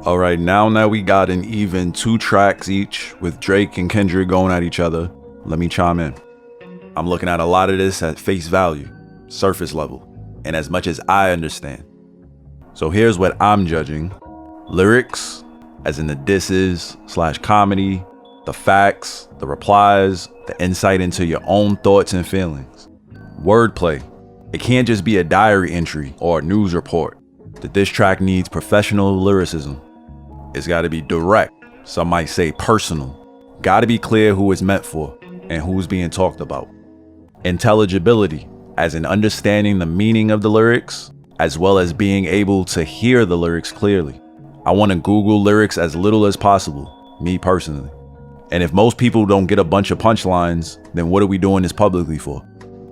All right, now that we got an even 2 tracks each with Drake and Kendrick going at each other, let me chime in. I'm looking at a lot of this at face value, surface level, and as much as I understand. So here's what I'm judging. Lyrics, as in the disses / comedy, the facts, the replies, the insight into your own thoughts and feelings. Wordplay. It can't just be a diary entry or a news report. The diss track needs professional lyricism. It's got to be direct, some might say personal. Got to be clear who it's meant for and who's being talked about. Intelligibility, as in understanding the meaning of the lyrics, as well as being able to hear the lyrics clearly. I want to Google lyrics as little as possible, me personally. And if most people don't get a bunch of punchlines, then what are we doing this publicly for?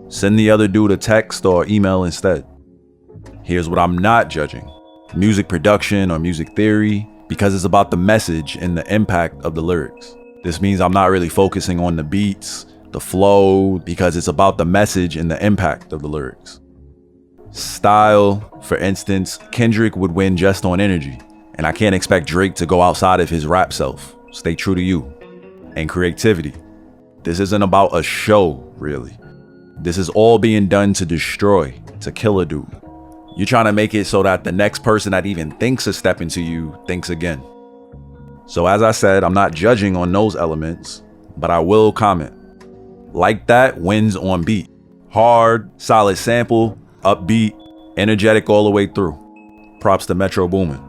Send the other dude a text or email instead. Here's what I'm not judging. Music production or music theory, because it's about the message and the impact of the lyrics. This means I'm not really focusing on the beats, the flow, because it's about the message and the impact of the lyrics. Style, for instance, Kendrick would win just on energy, and I can't expect Drake to go outside of his rap self. Stay true to you. And creativity. This isn't about a show, really. This is all being done to destroy, to kill a dude. You're trying to make it so that the next person that even thinks of stepping to you thinks again. So as I said, I'm not judging on those elements, but I will comment. Like That wins on beat. Hard, solid sample, upbeat, energetic all the way through. Props to Metro Boomin.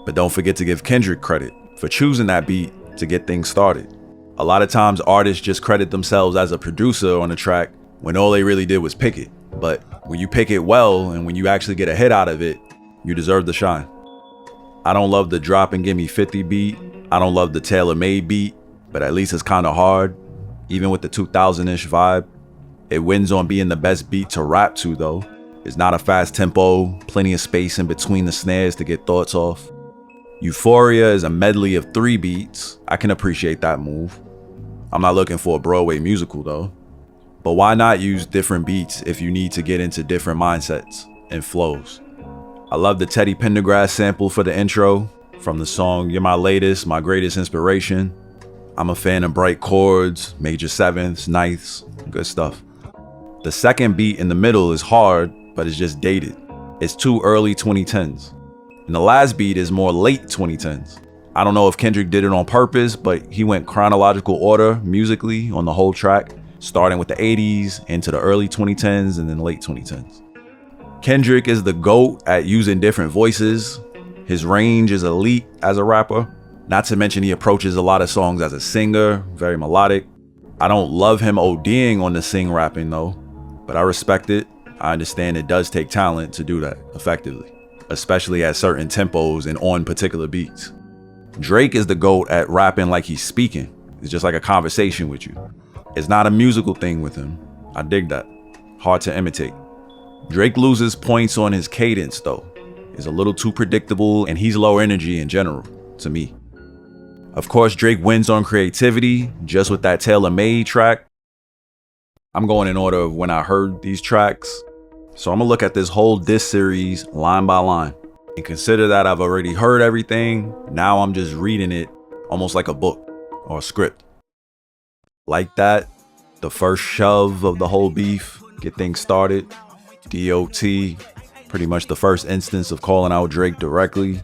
But don't forget to give Kendrick credit for choosing that beat to get things started. A lot of times artists just credit themselves as a producer on a track when all they really did was pick it. But when you pick it well and when you actually get a hit out of it, you deserve the shine. I don't love the drop and gimme 50 beat. I don't love the tailor-made beat, but at least it's kind of hard. Even with the 2000-ish vibe, it wins on being the best beat to rap to though. It's not a fast tempo, plenty of space in between the snares to get thoughts off. Euphoria is a medley of 3 beats. I can appreciate that move. I'm not looking for a Broadway musical though. But why not use different beats if you need to get into different mindsets and flows? I love the Teddy Pendergrass sample for the intro from the song You're My Latest, My Greatest Inspiration. I'm a fan of bright chords, major 7ths, 9ths, good stuff. The second beat in the middle is hard, but it's just dated. It's too early 2010s. And the last beat is more late 2010s. I don't know if Kendrick did it on purpose, but he went chronological order musically on the whole track, starting with the 80s into the early 2010s and then late 2010s. Kendrick is the GOAT at using different voices. His range is elite as a rapper. Not to mention he approaches a lot of songs as a singer, very melodic. I don't love him ODing on the sing rapping though, but I respect it. I understand it does take talent to do that effectively, especially at certain tempos and on particular beats. Drake is the GOAT at rapping like he's speaking. It's just like a conversation with you. It's not a musical thing with him. I dig that. Hard to imitate. Drake loses points on his cadence though. It's a little too predictable and he's low energy in general, to me. Of course, Drake wins on creativity, just with that tailor-made track. I'm going in order of when I heard these tracks. So I'm gonna look at this whole diss series line by line and consider that I've already heard everything. Now I'm just reading it almost like a book or a script. Like That, the first shove of the whole beef, get things started. DOT, pretty much the first instance of calling out Drake directly.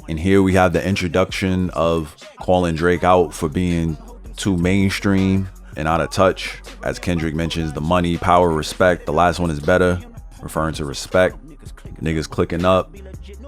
And here we have the introduction of calling Drake out for being too mainstream and out of touch. As Kendrick mentions, the money, power, respect. The last one is better, referring to respect. Niggas clicking up.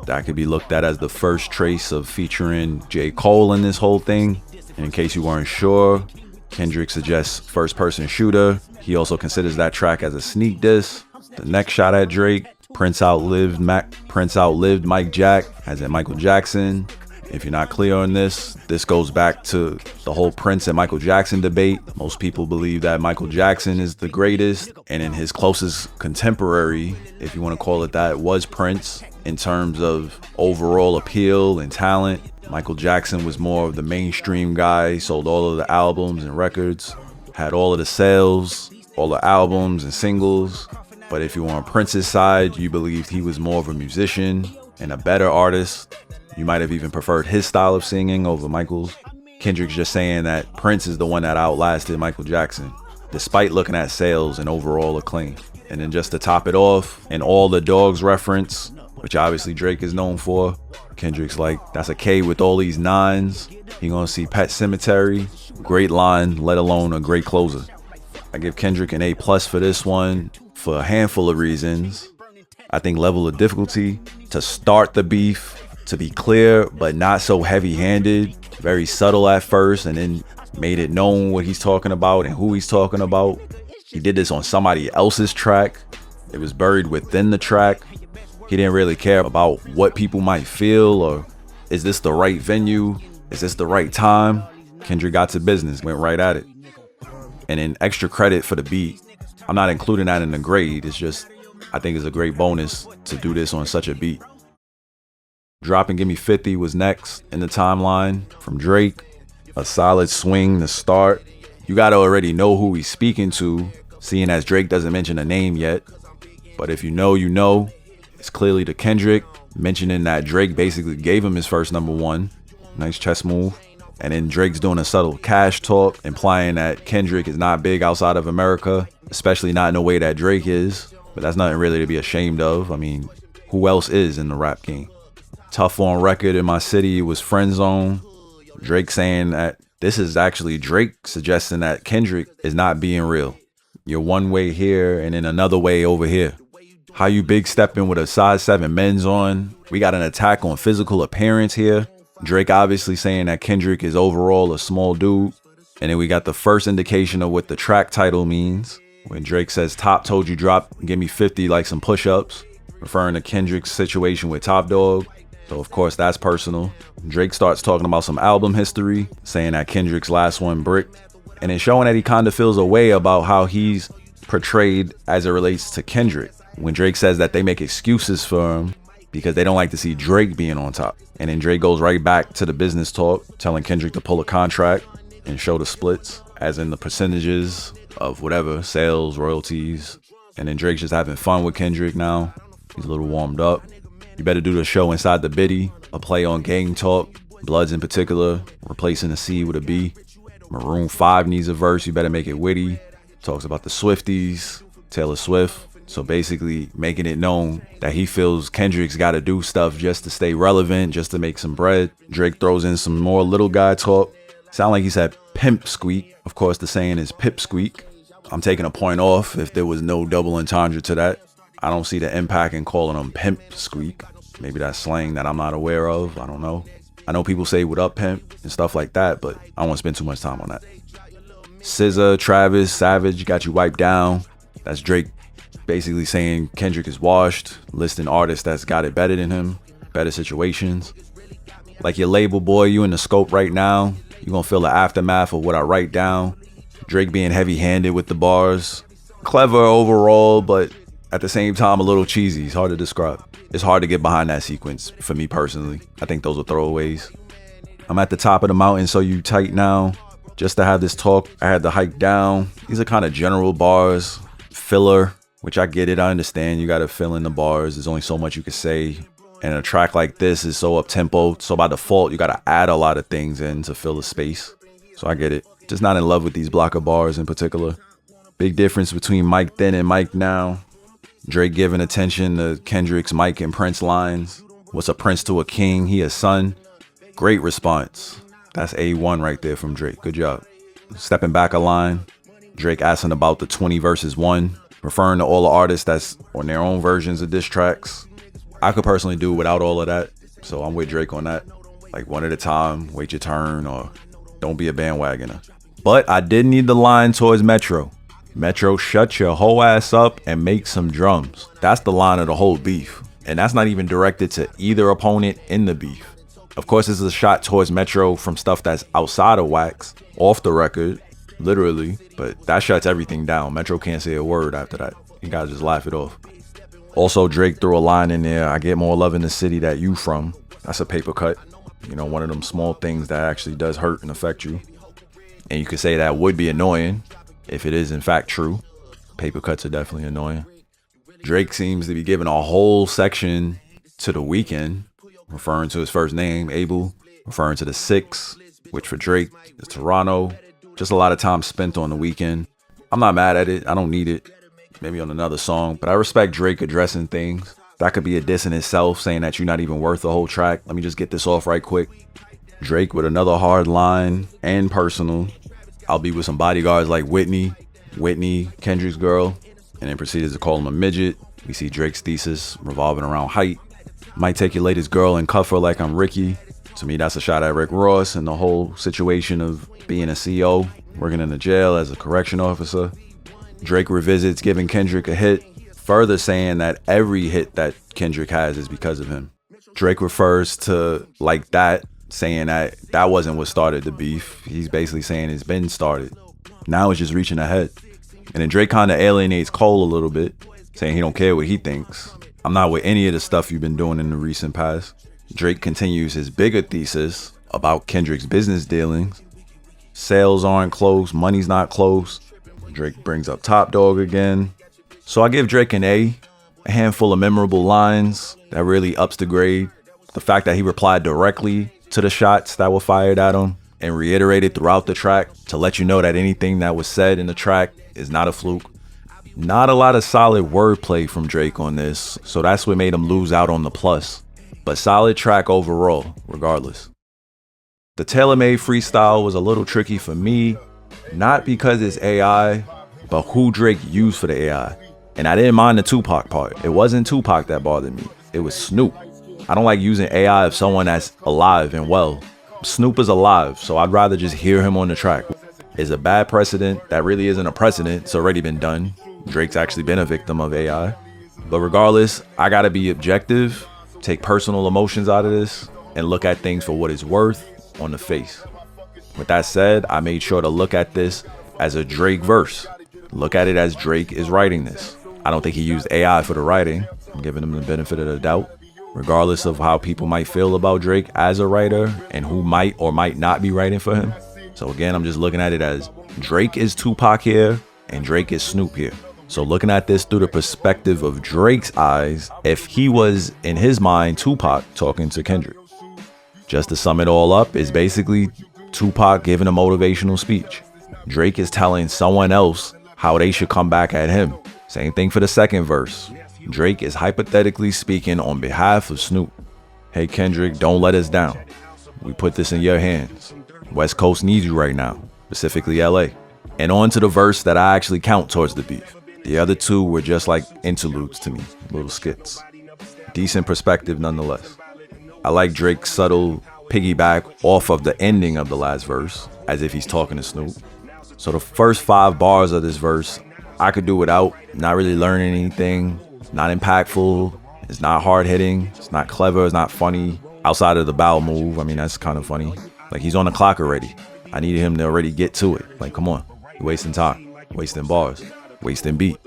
That could be looked at as the first trace of featuring J. Cole in this whole thing. And in case you weren't sure, Kendrick suggests first person shooter. He also considers that track as a sneak diss. The next shot at Drake, Prince outlived Mike Jack, as in Michael Jackson. If you're not clear on this goes back to the whole Prince and Michael Jackson debate. Most people believe that Michael Jackson is the greatest, and in his closest contemporary, if you want to call it that, was Prince. In terms of overall appeal and talent, Michael Jackson was more of the mainstream guy, sold all of the albums and records, had all of the sales, all the albums and singles. But if you were on Prince's side, you believed he was more of a musician and a better artist. You might have even preferred his style of singing over Michael's. Kendrick's just saying that Prince is the one that outlasted Michael Jackson, despite looking at sales and overall acclaim. And then just to top it off, and all the dogs reference, which obviously Drake is known for, Kendrick's like, that's a K with all these nines. You gonna see Pet Cemetery. Great line, let alone a great closer. I give Kendrick an A+ for this one for a handful of reasons. I think level of difficulty to start the beef, to be clear but not so heavy-handed, very subtle at first, and then made it known what he's talking about and who he's talking about. He did this on somebody else's track. It was buried within the track. He didn't really care about what people might feel, or is this the right venue? Is this the right time? Kendrick got to business, went right at it. And then extra credit for the beat. I'm not including that in the grade. It's just, I think it's a great bonus to do this on such a beat. Dropping Gimme 50 was next in the timeline from Drake. A solid swing to start. You gotta already know who he's speaking to, seeing as Drake doesn't mention a name yet. But if you know, you know. It's clearly to Kendrick, mentioning that Drake basically gave him his first #1. Nice chess move. And then Drake's doing a subtle cash talk, implying that Kendrick is not big outside of America, especially not in the way that Drake is. But that's nothing really to be ashamed of. I mean, who else is in the rap game? Tough on record in my city was Friend Zone. Drake saying that this is actually Drake suggesting that Kendrick is not being real. You're one way here and then another way over here. How you big stepping with a size 7 men's on? We got an attack on physical appearance here. Drake obviously saying that Kendrick is overall a small dude. And then we got the first indication of what the track title means. When Drake says Top told you drop Gimme 50 like some push-ups, referring to Kendrick's situation with Top Dog. So of course that's personal. Drake starts talking about some album history, saying that Kendrick's last one bricked, and then showing that he kind of feels a way about how he's portrayed as it relates to Kendrick. When Drake says that they make excuses for him because they don't like to see Drake being on top. And then Drake goes right back to the business talk, telling Kendrick to pull a contract and show the splits, as in the percentages of whatever, sales, royalties. And then Drake's just having fun with Kendrick now. He's a little warmed up. You better do the show inside the biddy, a play on gang talk, Bloods in particular, replacing a C with a B. Maroon 5 needs a verse, you better make it witty. Talks about the Swifties, Taylor Swift. So basically making it known that he feels Kendrick's got to do stuff just to stay relevant, just to make some bread. Drake throws in some more little guy talk. Sound like he said pimp squeak. Of course, the saying is pip squeak. I'm taking a point off if there was no double entendre to that. I don't see the impact in calling him pimp squeak. Maybe that's slang that I'm not aware of. I don't know. I know people say what up pimp and stuff like that, but I don't want to spend too much time on that. SZA, Travis, Savage got you wiped down. That's Drake basically saying Kendrick is washed, listing artists that's got it better than him, better situations. Like your label boy, you in the scope right now. You gonna feel the aftermath of what I write down. Drake being heavy-handed with the bars. Clever overall, but at the same time a little cheesy. It's hard to describe. It's hard to get behind that sequence for me personally. I think those are throwaways. I'm at the top of the mountain, so you tight now. Just to have this talk, I had to hike down. These are kind of general bars. Filler, which I get it, I understand. You gotta fill in the bars. There's only so much you can say. And a track like this is so up-tempo, so by default, you gotta add a lot of things in to fill the space. So I get it. Just not in love with these block of bars in particular. Big difference between Mike then and Mike now. Drake giving attention to Kendrick's Mike and Prince lines. What's a prince to a king? He a son. Great response. That's A1 right there from Drake. Good job. Stepping back a line. Drake asking about the 20 versus 1. Referring to all the artists that's on their own versions of diss tracks. I could personally do without all of that. So I'm with Drake on that. Like one at a time, wait your turn, or don't be a bandwagoner. But I did need the line towards Metro. Metro, shut your whole ass up and make some drums. That's the line of the whole beef. And that's not even directed to either opponent in the beef. Of course, this is a shot towards Metro from stuff that's outside of Wax, off the record, literally. But that shuts everything down. Metro can't say a word after that. You gotta just laugh it off. Also, Drake threw a line in there. I get more love in the city that you from. That's a paper cut. You know, one of them small things that actually does hurt and affect you. And you could say that would be annoying if it is in fact true. Paper cuts are definitely annoying. Drake seems to be giving a whole section to The Weeknd. referring to his first name, Abel, referring to the 6, which for Drake is Toronto. Just a lot of time spent on the weekend. I'm not mad at it. I don't need it. Maybe on another song, but I respect Drake addressing things. That could be a diss in itself, saying that you're not even worth the whole track. Let me just get this off right quick. Drake with another hard line and personal. I'll be with some bodyguards like Whitney, Kendrick's girl, and then proceeded to call him a midget. We see Drake's thesis revolving around height. Might take your latest girl and cuff her like I'm Ricky. To me, that's a shot at Rick Ross and the whole situation of being a CO, working in the jail as a correction officer. Drake revisits giving Kendrick a hit, further saying that every hit that Kendrick has is because of him. Drake refers to like that, saying that that wasn't what started the beef. He's basically saying it's been started. Now it's just reaching ahead. And then Drake kind of alienates Cole a little bit, saying he don't care what he thinks. I'm not with any of the stuff you've been doing in the recent past. Drake continues his bigger thesis about Kendrick's business dealings. Sales aren't close, money's not close. Drake brings up Top Dog again. So I give Drake an A handful of memorable lines that really ups the grade. The fact that he replied directly to the shots that were fired at him and reiterated throughout the track to let you know that anything that was said in the track is not a fluke. Not a lot of solid wordplay from Drake on this, so that's what made him lose out on the plus. But solid track overall, regardless. The tailor-made freestyle was a little tricky for me, not because it's AI, but who Drake used for the AI. And I didn't mind the Tupac part. It wasn't Tupac that bothered me. It was Snoop. I don't like using AI of someone that's alive and well. Snoop is alive, so I'd rather just hear him on the track. It's a bad precedent. That really isn't a precedent. It's already been done. Drake's actually been a victim of AI. But regardless, I gotta be objective, take personal emotions out of this, and look at things for what it's worth on the face. With that said, I made sure to look at this as a Drake verse. Look at it as Drake is writing this. I don't think he used AI for the writing. I'm giving him the benefit of the doubt. Regardless of how people might feel about Drake as a writer and who might or might not be writing for him. So again, I'm just looking at it as Drake is Tupac here and Drake is Snoop here. So looking at this through the perspective of Drake's eyes, if he was in his mind Tupac talking to Kendrick. Just to sum it all up, is basically Tupac giving a motivational speech. Drake is telling someone else how they should come back at him. Same thing for the second verse. Drake is hypothetically speaking on behalf of Snoop. Hey Kendrick, don't let us down. We put this in your hands. West Coast needs you right now, specifically LA. And on to the verse that I actually count towards the beef. The other two were just like interludes to me, little skits. Decent perspective nonetheless. I like Drake's subtle piggyback off of the ending of the last verse, as if he's talking to Snoop. So the first 5 bars of this verse, I could do without, not really learning anything. It's not impactful, it's not hard hitting, it's not clever, it's not funny. Outside of the bow move, I mean, that's kind of funny. Like, he's on the clock already. I needed him to already get to it. Like, come on, you're wasting time, wasting bars, wasting beat.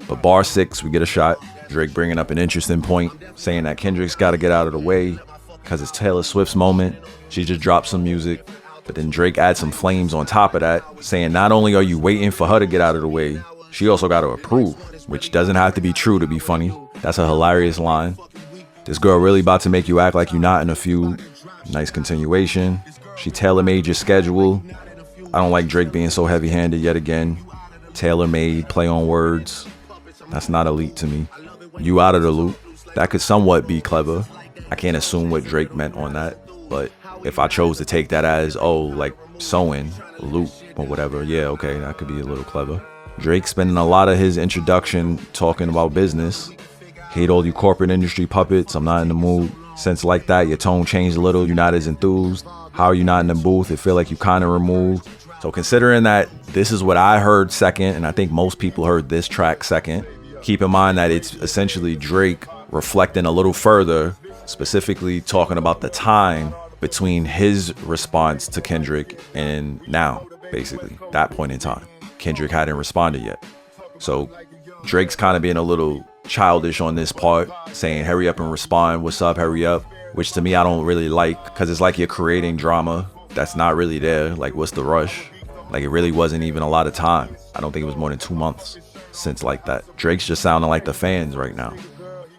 But bar 6, we get a shot. Drake bringing up an interesting point, saying that Kendrick's got to get out of the way because it's Taylor Swift's moment. She just dropped some music. But then Drake adds some flames on top of that, saying not only are you waiting for her to get out of the way, she also got to approve, which doesn't have to be true to be funny. That's a hilarious line. This girl really about to make you act like you're not in a feud. Nice continuation. She tailor-made your schedule. I don't like Drake being so heavy-handed yet again. Tailor-made, play on words. That's not elite to me. You out of the loop. That could somewhat be clever. I can't assume what Drake meant on that, but if I chose to take that as, oh, like sewing, loop or whatever, yeah, okay, that could be a little clever. Drake spending a lot of his introduction talking about business. Hate all you corporate industry puppets, I'm not in the mood. Since like that, your tone changed a little, you're not as enthused. How are you not in the booth? It feel like you kind of removed. So considering that this is what I heard second, and I think most people heard this track second, keep in mind that it's essentially Drake reflecting a little further, specifically talking about the time between his response to Kendrick and now, basically, that point in time. Kendrick hadn't responded yet. So Drake's kind of being a little childish on this part, saying hurry up and respond, what's up, hurry up, which to me I don't really like, because it's like you're creating drama that's not really there. Like, what's the rush? Like, it really wasn't even a lot of time. I don't think it was more than 2 months since like that. Drake's just sounding like the fans right now.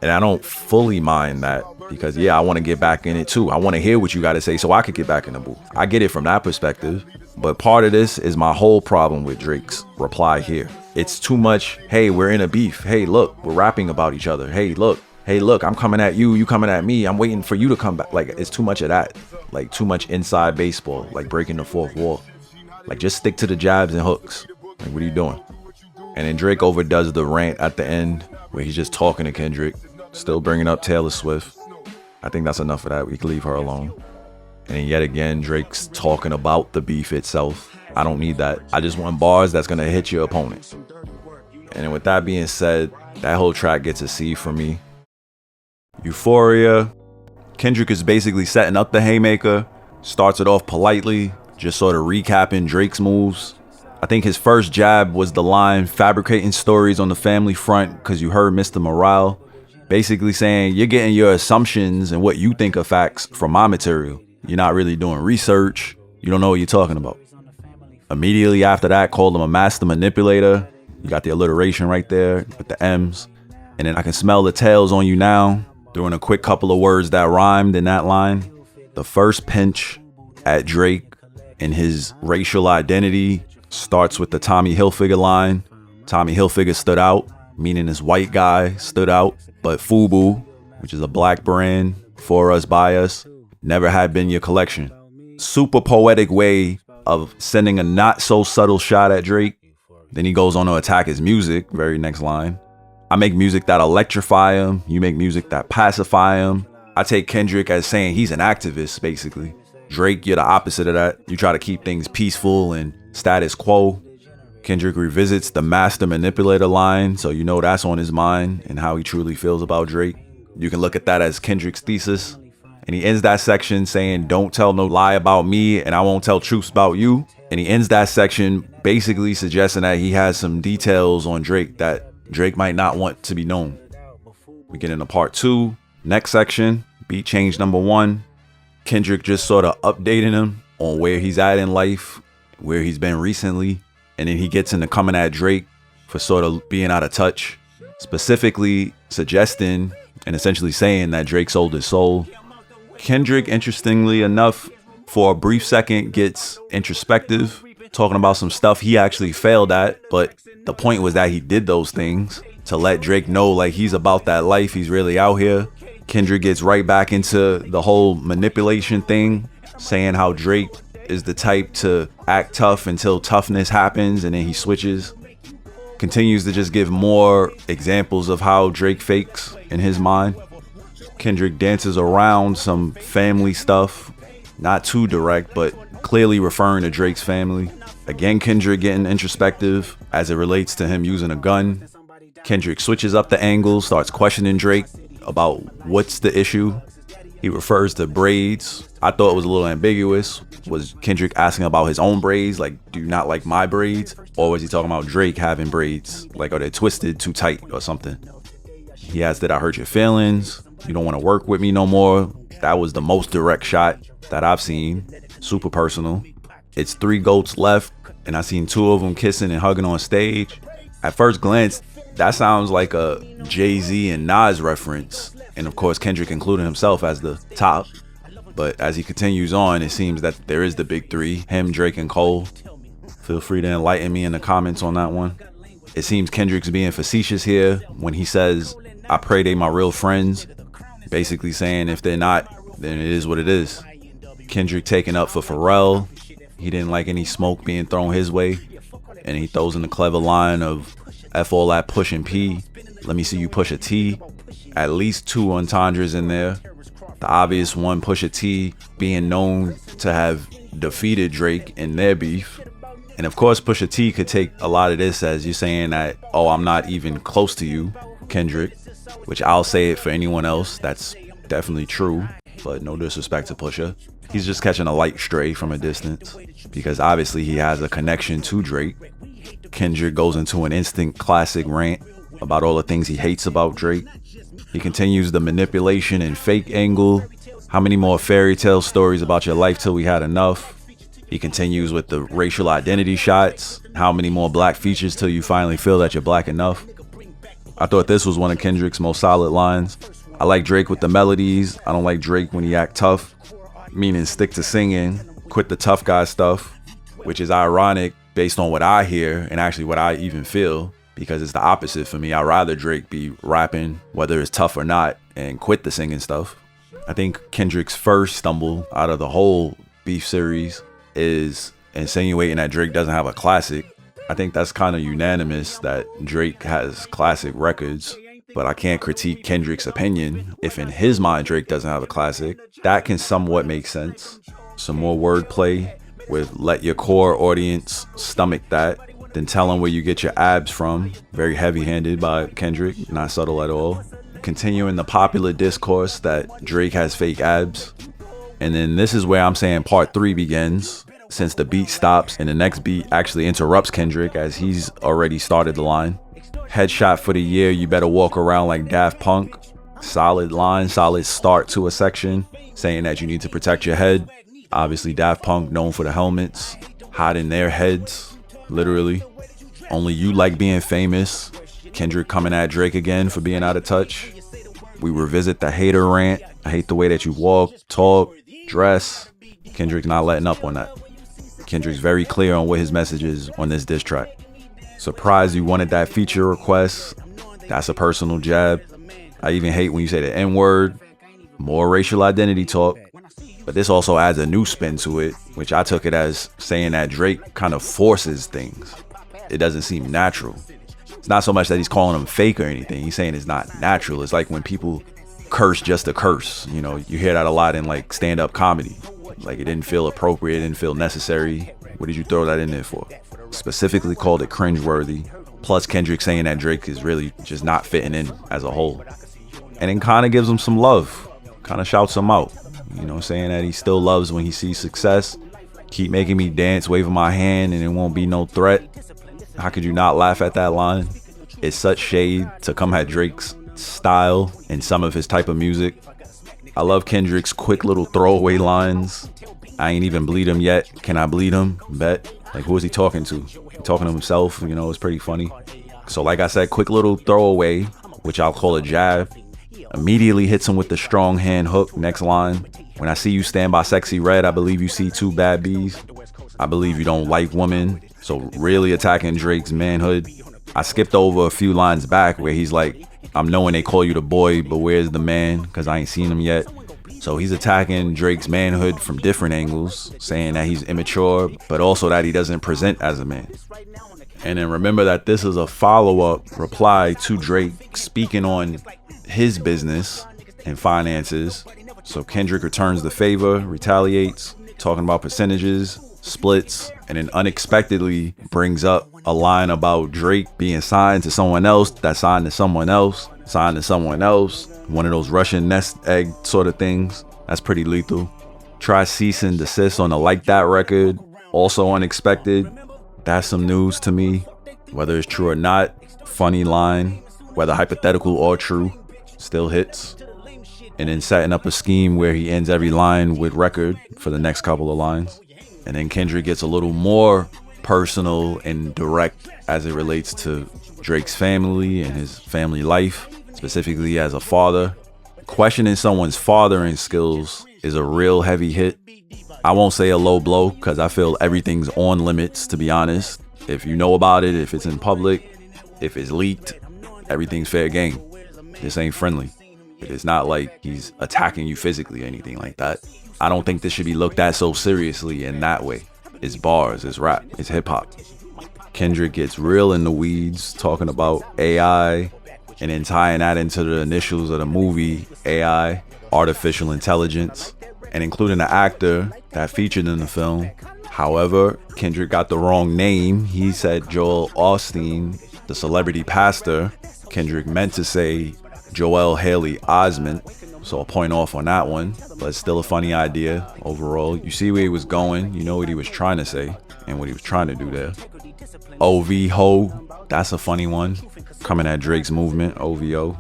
And I don't fully mind that, Because yeah, I want to get back in it too. I want to hear what you got to say so I could get back in the booth. I get it from that perspective. But part of this is my whole problem with Drake's reply here. It's too much, hey, we're in a beef. Hey, look, we're rapping about each other. Hey, look, I'm coming at you, you coming at me. I'm waiting for you to come back. Like, it's too much of that. Like, too much inside baseball, like breaking the fourth wall. Like, just stick to the jabs and hooks. Like, what are you doing? And then Drake overdoes the rant at the end where he's just talking to Kendrick, still bringing up Taylor Swift. I think that's enough of that. We can leave her alone. And then yet again, Drake's talking about the beef itself. I don't need that. I just want bars that's going to hit your opponent. And then with that being said, that whole track gets a C for me. Euphoria. Kendrick is basically setting up the haymaker. Starts it off politely, just sort of recapping Drake's moves. I think his first jab was the line, fabricating stories on the family front because you heard Mr. Morale. Basically saying, you're getting your assumptions and what you think are facts from my material. You're not really doing research. You don't know what you're talking about. Immediately after that, called him a master manipulator. You got the alliteration right there with the M's. And then I can smell the tails on you now. Throwing a quick couple of words that rhymed in that line. The first pinch at Drake and his racial identity starts with the Tommy Hilfiger line. Tommy Hilfiger stood out, meaning this white guy stood out. But FUBU, which is a black brand, for us, by us, never had been your collection. Super poetic way of sending a not so subtle shot at Drake. Then he goes on to attack his music, very next line. I make music that electrify him. You make music that pacify him. I take Kendrick as saying he's an activist, basically. Drake, you're the opposite of that. You try to keep things peaceful and status quo. Kendrick revisits the master manipulator line, so you know that's on his mind and how he truly feels about Drake. You can look at that as Kendrick's thesis. And he ends that section saying, don't tell no lie about me and I won't tell truths about you. And he ends that section basically suggesting that he has some details on Drake that Drake might not want to be known. We get into part 2. Next section, beat change number 1. Kendrick just sort of updating him on where he's at in life, where he's been recently. And then he gets into coming at Drake for sort of being out of touch, specifically suggesting and essentially saying that Drake sold his soul. Kendrick, interestingly enough, for a brief second gets introspective, talking about some stuff he actually failed at, but the point was that he did those things to let Drake know like he's about that life, he's really out here. Kendrick gets right back into the whole manipulation thing, saying how Drake is the type to act tough until toughness happens, and then he switches. Continues to just give more examples of how Drake fakes in his mind. Kendrick dances around some family stuff, not too direct, but clearly referring to Drake's family. Again, Kendrick getting introspective as it relates to him using a gun. Kendrick switches up the angle, starts questioning Drake about what's the issue. He refers to braids. I thought it was a little ambiguous. Was Kendrick asking about his own braids? Like, do you not like my braids? Or was he talking about Drake having braids? Like, are they twisted too tight or something? He asked, did I hurt your feelings? You don't want to work with me no more? That was the most direct shot that I've seen. Super personal. It's 3 GOATs left, and I seen 2 of them kissing and hugging on stage. At first glance, that sounds like a Jay-Z and Nas reference. And of course, Kendrick including himself as the top. But as he continues on, it seems that there is the big 3, him, Drake, and Cole. Feel free to enlighten me in the comments on that one. It seems Kendrick's being facetious here when he says, I pray they my real friends. Basically saying if they're not, then it is what it is. Kendrick taking up for Pharrell. He didn't like any smoke being thrown his way. And he throws in the clever line of F all that pushing P. Let me see you push a T. At least 2 entendres in there. The obvious one, Pusha T, being known to have defeated Drake in their beef. And of course, Pusha T could take a lot of this as you're saying that, oh, I'm not even close to you, Kendrick. Which I'll say it for anyone else. That's definitely true. But no disrespect to Pusha. He's just catching a light stray from a distance. Because obviously he has a connection to Drake. Kendrick goes into an instant classic rant about all the things he hates about Drake. He continues the manipulation and fake angle. How many more fairy tale stories about your life till we had enough? He continues with the racial identity shots. How many more black features till you finally feel that you're black enough? I thought this was one of Kendrick's most solid lines. I like Drake with the melodies. I don't like Drake when he act tough, meaning stick to singing, quit the tough guy stuff, which is ironic based on what I hear and actually what I even feel, because it's the opposite for me. I'd rather Drake be rapping, whether it's tough or not, and quit the singing stuff. I think Kendrick's first stumble out of the whole beef series is insinuating that Drake doesn't have a classic. I think that's kind of unanimous that Drake has classic records, but I can't critique Kendrick's opinion if in his mind Drake doesn't have a classic. That can somewhat make sense. Some more wordplay with let your core audience stomach that, then tell them where you get your abs from. Very heavy-handed by Kendrick, not subtle at all. Continuing the popular discourse that Drake has fake abs. And then this is where I'm saying part 3 begins, since the beat stops and the next beat actually interrupts Kendrick as he's already started the line. Headshot for the year, you better walk around like Daft Punk. Solid line, solid start to a section, saying that you need to protect your head. Obviously Daft Punk known for the helmets, hiding their heads, literally. Only you like being famous. Kendrick coming at Drake again for being out of touch. We revisit the hater rant. I hate the way that you walk, talk, dress. Kendrick's not letting up on that. Kendrick's very clear on what his message is on this diss track. Surprised you wanted that feature request. That's a personal jab. I even hate when you say the N-word. More racial identity talk. But this also adds a new spin to it, which I took it as saying that Drake kind of forces things. It doesn't seem natural. It's not so much that he's calling them fake or anything. He's saying it's not natural. It's like when people curse just to curse. You know, you hear that a lot in like stand-up comedy. Like it didn't feel appropriate, it didn't feel necessary. What did you throw that in there for? Specifically called it cringeworthy. Plus Kendrick saying that Drake is really just not fitting in as a whole. And then kind of gives him some love. Kind of shouts him out. You know, saying that he still loves when he sees success. Keep making me dance, waving my hand, and it won't be no threat. How could you not laugh at that line? It's such shade to come at Drake's style and some of his type of music. I love Kendrick's quick little throwaway lines. I ain't even bleed him yet. Can I bleed him? Bet. Like, who is he talking to? He talking to himself, you know, it's pretty funny. So like I said, quick little throwaway, which I'll call a jab. Immediately hits him with the strong hand hook. Next line. When I see you stand by sexy red, I believe you see 2 bad bees. I believe you don't like women. So really attacking Drake's manhood. I skipped over a few lines back where he's like, I'm knowing they call you the boy, but where's the man? Because I ain't seen him yet. So he's attacking Drake's manhood from different angles, saying that he's immature, but also that he doesn't present as a man. And then remember that this is a follow-up reply to Drake speaking on his business and finances. So Kendrick returns the favor, retaliates, talking about percentages, splits, and then unexpectedly brings up a line about Drake being signed to someone else, that signed to someone else, signed to someone else. One of those Russian nest egg sort of things. That's pretty lethal. Try cease and desist on the Like That record. Also unexpected. That's some news to me. Whether it's true or not, funny line. Whether hypothetical or true, still hits. And then setting up a scheme where he ends every line with record for the next couple of lines. And then Kendrick gets a little more personal and direct as it relates to Drake's family and his family life, specifically as a father. Questioning someone's fathering skills is a real heavy hit. I won't say a low blow because I feel everything's on limits, to be honest. If you know about it, if it's in public, if it's leaked, everything's fair game. This ain't friendly. It's not like he's attacking you physically or anything like that. I don't think this should be looked at so seriously in that way. It's bars, it's rap, it's hip hop. Kendrick gets real in the weeds, talking about AI, and then tying that into the initials of the movie, AI, artificial intelligence, and including the actor that featured in the film. However, Kendrick got the wrong name. He said Joel Osteen, the celebrity pastor. Kendrick meant to say Joel Haley Osment, so I'll point off on that one, but it's still a funny idea overall. You see where he was going, you know what he was trying to say and what he was trying to do there. OV Ho, that's a funny one, coming at Drake's movement, OVO.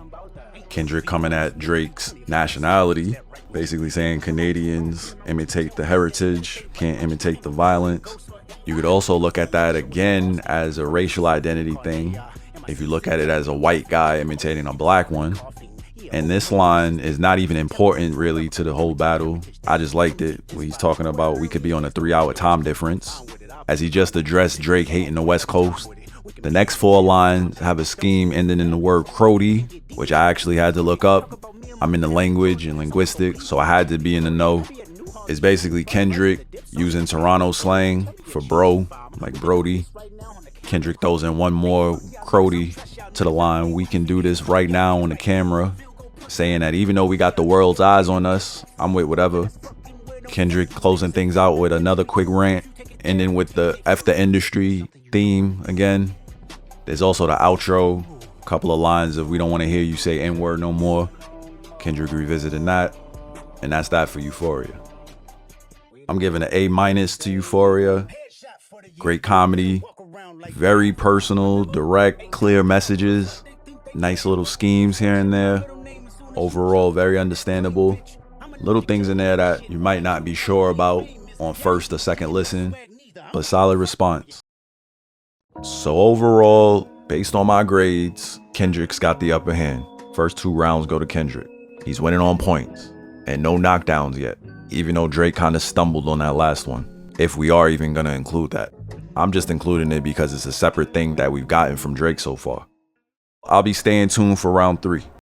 Kendrick coming at Drake's nationality, basically saying Canadians imitate the heritage, can't imitate the violence. You could also look at that again as a racial identity thing. If you look at it as a white guy imitating a black one, And this line is not even important really to the whole battle. I just liked it when he's talking about we could be on a 3-hour time difference, as he just addressed Drake hating the West Coast. The next 4 lines have a scheme ending in the word crody, which I actually had to look up. I'm in the language and linguistics, so I had to be in the know. It's basically Kendrick using Toronto slang for bro, like Brody. Kendrick throws in one more crody to the line, we can do this right now on the camera, saying that even though we got the world's eyes on us, I'm with whatever. Kendrick closing things out with another quick rant, ending with the F the industry theme again. There's also the outro, a couple of lines of we don't want to hear you say N-word no more. Kendrick revisiting that, and that's that for Euphoria. I'm giving an A- to Euphoria. Great comedy, very personal, direct, clear messages, nice little schemes here and there. Overall, very understandable. Little things in there that you might not be sure about on first or second listen, but solid response. So overall, based on my grades, Kendrick's got the upper hand. First 2 rounds go to Kendrick. He's winning on points, and no knockdowns yet, even though Drake kind of stumbled on that last one, if we are even gonna include that. I'm just including it because it's a separate thing that we've gotten from Drake so far. I'll be staying tuned for round 3.